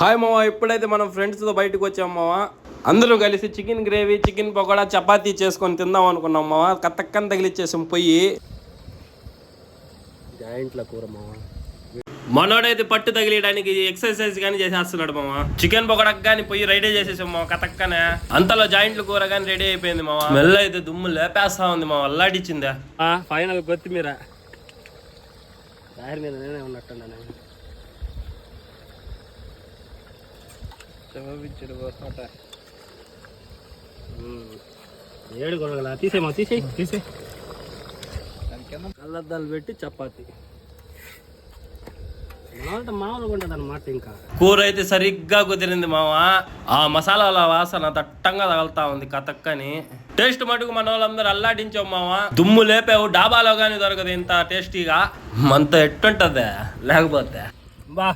Hi మావా, ఇప్పుడైతే మనం ఫ్రెండ్స్తో బయటకు వచ్చాం మావా. అందరూ కలిసి chicken gravy, chicken pakoda, chapati చేసుకొని తిందాం అనుకున్నాం మావా. కత్తక్కని తగిలిచ్చేసాం పొయ్యి. జాయింట్ల కూర మావా. మనోడైతే పట్టు తగిలియడానికి ఎక్సర్సైజ్ కానీ చేసేస్తున్నాడు మావా. చికెన్ పకోడాకి కానీ పొయ్యి రెడీ చేసేసాం మావా కతక్కనే. అంతలో జాయింట్ల కూర కానీ రెడీ అయిపోయింది మావా. స్మెల్ అయితే దుమ్ము లేపేస్తా ఉంది మావా, అల్లాడిచ్చిందా. ఫైనల్ కొత్తిమీర దారి మీద నేనే ఉన్నట్టున్నా. ఏడు కొనగల తీసేమా, తీసే కళ్ళద్దాలు పెట్టి చపాతి మామూలుగా ఉంటుంది అన్నమాట. ఇంకా కూర అయితే సరిగ్గా కుదిరింది మావా. ఆ మసాలాల వాసన దట్టంగా తగులుతా ఉంది కతక్కని. టేస్ట్ మటుకు మన వాళ్ళందరూ అల్లాడించాం మావా. దుమ్ము లేపావు, డాబాలో కానీ దొరకదు ఇంత టేస్టీగా. మనతో ఎట్టుంటదే లేకపోతే. బా